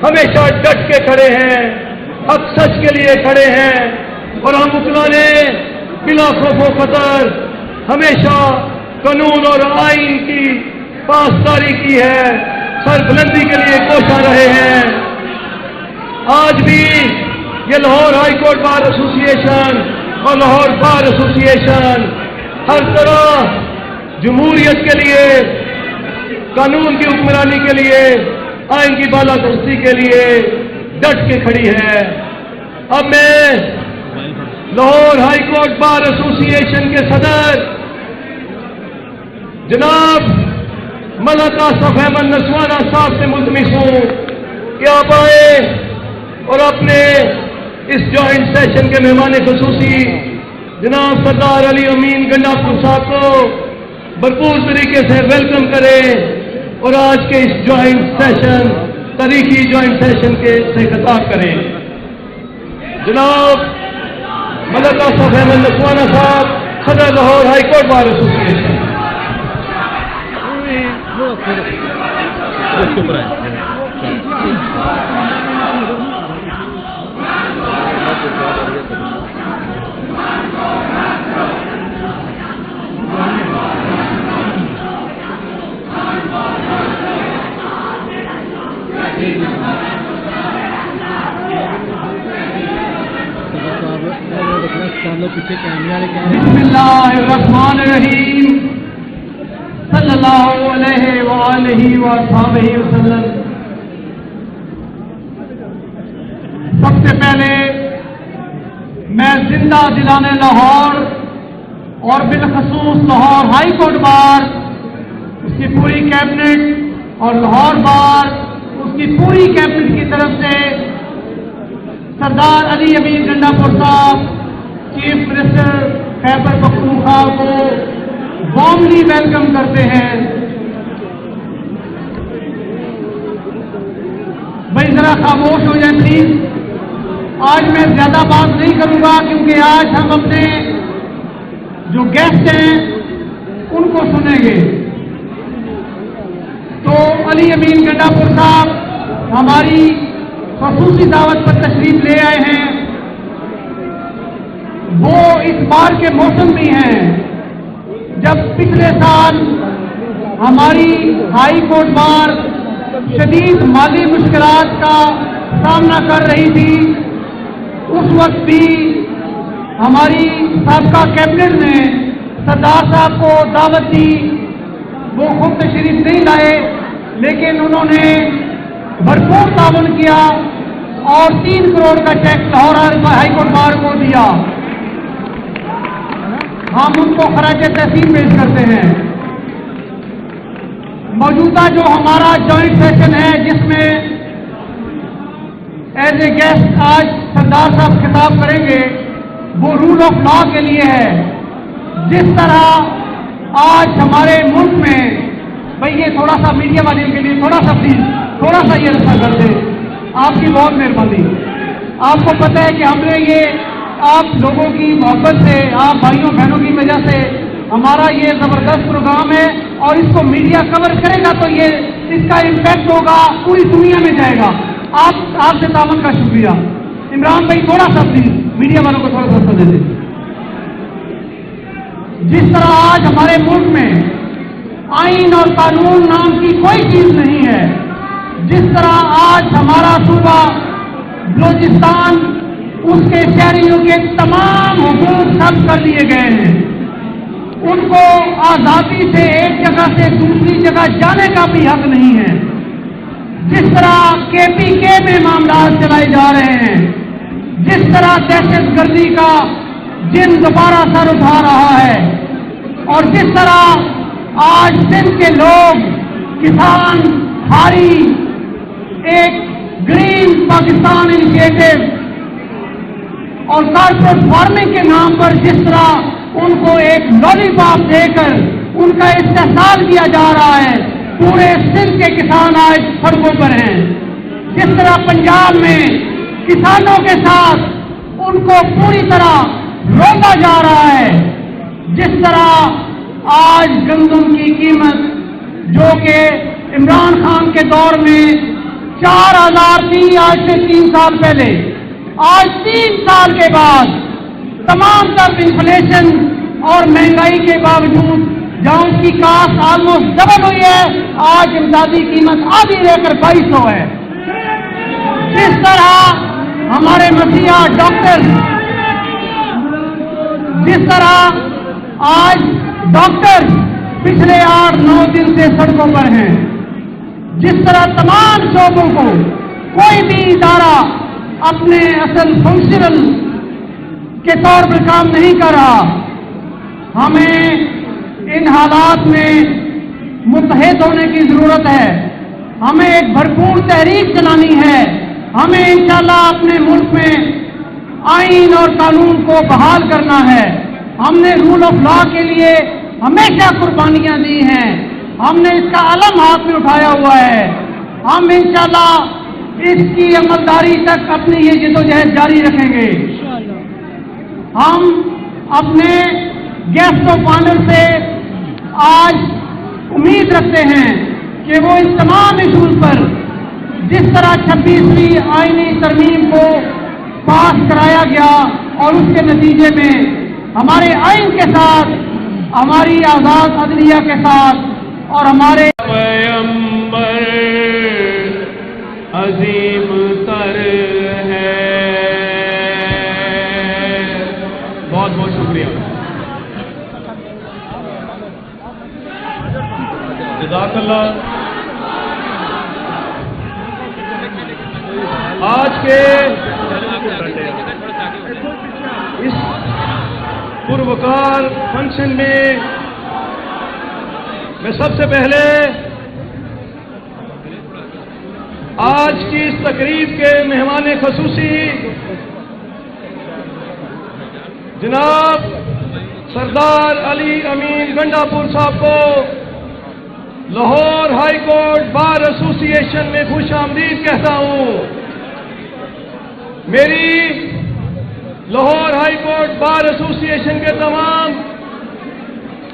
ہمیشہ ڈٹ کے کھڑے ہیں، حق سچ کے لیے کھڑے ہیں، اور ہم مکنا نے بلا خوف و خطر ہمیشہ قانون اور آئین کی پاسداری کی ہے، سر بلندی کے لیے کوشاں رہے ہیں۔ آج بھی یہ لاہور ہائی کورٹ بار ایسوسی ایشن اور لاہور بار ایسوسی ایشن ہر طرح جمہوریت کے لیے، قانون کی حکمرانی کے لیے، آئین کی بالا دستی کے لیے ڈٹ کے کھڑی ہے۔ اب میں لاہور ہائی کورٹ بار ایسوسی ایشن کے صدر جناب ملک آصف احمد نسوانہ صاحب سے ملتمس ہوں کہ آپ آئے اور اپنے اس جوائنٹ سیشن کے مہمان خصوصی جناب سردار علی امین گنڈا پور صاحب کو بھرپور طریقے سے ویلکم کریں اور آج کے اس جوائنٹ سیشن، تاریخی جوائنٹ سیشن سے خطاب کریں۔ جناب ملک آصف احمد نسوانہ صاحب، صدر لاہور ہائی کورٹ بار ایسوسی ایشن۔ بسم اللہ الرحمن الرحیم، صلی اللہ علیہ وآلہ وصحبہ وسلم۔ سب سے پہلے میں زندہ دلان لاہور اور بالخصوص لاہور ہائی کورٹ بار، اس کی پوری کیبنٹ اور لاہور بار اس کی پوری کیبنٹ کی طرف سے سردار علی امین گنڈا پور صاحب، چیف منسٹر خیبر پختونخوا کو وارملی ویلکم کرتے ہیں۔ بھائی ذرا خاموش ہو جائیں پلیز، آج میں زیادہ بات نہیں کروں گا کیونکہ آج ہم اپنے جو گیسٹ ہیں ان کو سنیں گے۔ تو علی امین گنڈا پور صاحب ہماری خصوصی دعوت پر تشریف لے آئے ہیں۔ وہ اس بار کے موسم بھی ہیں جب پچھلے سال ہماری ہائی کورٹ بار شدید مالی مشکلات کا سامنا کر رہی تھی، اس وقت بھی ہماری سابقہ کیبنٹ نے سردار صاحب کو دعوت دی۔ وہ خود تشریف نہیں لائے لیکن انہوں نے بھرپور تعاون کیا اور 3 کروڑ کا check Lahore high court bar کو دیا۔ ہم ان کو خراج تحسین پیش کرتے ہیں۔ موجودہ جو ہمارا جوائنٹ سیشن ہے جس میں ایز اے گیسٹ آج سردار صاحب خطاب کریں گے، وہ رول آف لا کے لیے ہے۔ جس طرح آج ہمارے ملک میں، بھائی یہ تھوڑا سا میڈیا والوں کے لیے تھوڑا سا پلیز تھوڑا سا یہ رسا کر دیں، آپ کی بہت مہربانی۔ آپ کو پتہ ہے کہ ہم نے یہ آپ لوگوں کی محبت سے، آپ بھائیوں بہنوں کی وجہ سے ہمارا یہ زبردست پروگرام ہے، اور اس کو میڈیا کور کرے گا تو یہ اس کا امپیکٹ ہوگا پوری دنیا میں جائے گا۔ آپ سے تعاون کا شکریہ۔ عمران بھائی تھوڑا سا پلیز میڈیا والوں کو تھوڑا سا دے دیں۔ جس طرح آج ہمارے ملک میں آئین اور قانون نام کی کوئی چیز نہیں ہے، جس طرح آج ہمارا صوبہ بلوچستان، اس کے شہریوں کے تمام حقوق ختم کر لیے گئے ہیں، ان کو آزادی سے ایک جگہ سے دوسری جگہ جانے کا بھی حق نہیں ہے۔ جس طرح KPK میں معاملات چلائے جا رہے ہیں، جس طرح دہشت گردی کا جن دوبارہ سر اٹھا رہا ہے، اور جس طرح آج سندھ کے لوگ، کسان، کھاری، ایک گرین پاکستان انیشیٹو اور کارپوریٹ فارمنگ کے نام پر جس طرح ان کو ایک لالی پاپ دے کر ان کا استحصال کیا جا رہا ہے، پورے سندھ کے کسان آج سڑکوں پر ہیں۔ جس طرح پنجاب میں کسانوں کے ساتھ ان کو پوری طرح روکا جا رہا ہے، جس طرح آج گندم کی قیمت جو کہ عمران خان کے دور میں 4,000 تھی آج سے 3 سال پہلے. آج 3 سال کے بعد تمام تر انفلیشن اور مہنگائی کے باوجود جہاں اس کی کاسٹ آلموسٹ ڈبل ہوئی ہے, آج امدادی قیمت آدھی رہ کر 2200 ہے. جس طرح ہمارے مسیحا ڈاکٹر, جس طرح آج ڈاکٹر پچھلے 8-9 دن سے سڑکوں پر ہیں, جس طرح تمام شعبوں کو کوئی بھی ادارہ اپنے اصل فنکشنل کے طور پر کام نہیں کر رہا, ہمیں ان حالات میں متحد ہونے کی ضرورت ہے. ہمیں ایک بھرپور تحریک چلانی ہے. ہمیں انشاءاللہ اپنے ملک میں آئین اور قانون کو بحال کرنا ہے. ہم نے رول آف لا کے لیے ہمیشہ قربانیاں دی ہیں. ہم نے اس کا علم ہاتھ میں اٹھایا ہوا ہے. ہم انشاءاللہ اس کی عملداری تک اپنی یہ جدوجہد جاری رکھیں گے. ہم اپنے گیسٹ آف آنر سے آج امید رکھتے ہیں کہ وہ اس تمام ایشوز پر جس طرح 26ویں آئینی ترمیم کو پاس کرایا گیا اور اس کے نتیجے میں ہمارے آئین کے ساتھ, ہماری آزاد عدلیہ کے ساتھ اور ہمارے پیغمبر عظیم تر ہے. بہت بہت شکریہ. جزاک اللہ. آج کے اس پروکار فنکشن میں سب سے پہلے آج کی اس تقریب کے مہمان خصوصی جناب سردار علی امین گنڈاپور صاحب کو لاہور ہائی کورٹ بار ایسوسی ایشن میں خوش آمدید کہتا ہوں. میری لاہور ہائی کورٹ بار ایسوسی ایشن کے تمام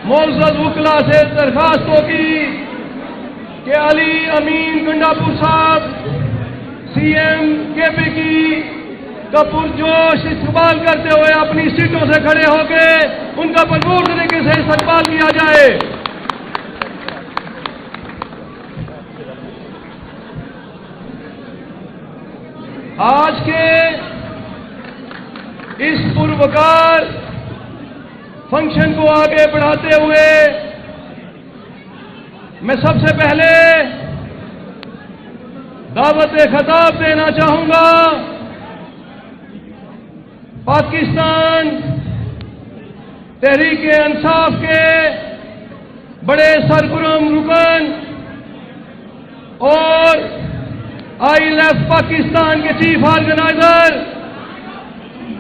معزز وکلاء سے درخواست ہوگی کہ علی امین گنڈاپور صاحب سی ایم کے پی کی کا پرجوش استقبال کرتے ہوئے اپنی سیٹوں سے کھڑے ہو کے ان کا بھرپور طریقے سے استقبال کیا جائے. آج کے اس پروکار فنکشن کو آگے بڑھاتے ہوئے میں سب سے پہلے دعوت خطاب دینا چاہوں گا پاکستان تحریک انصاف کے بڑے سرگرم رکن اور ILF پاکستان کے چیف آرگنائزر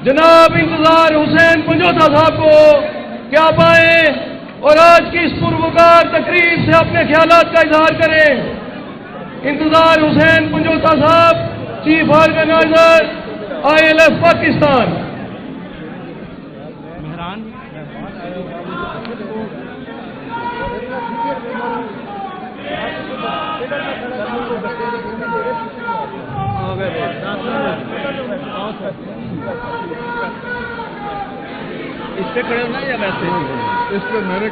جناب انتظار حسین پنجوتا صاحب کو کہ آپ آئیں اور آج کی اس پروکار تقریب سے اپنے خیالات کا اظہار کریں. انتظار حسین پنجوتا صاحب, چیف آرگنائزر ILF پاکستان. اس پہ کھڑے ہونا یا ویسے؟ اس پہ میں نے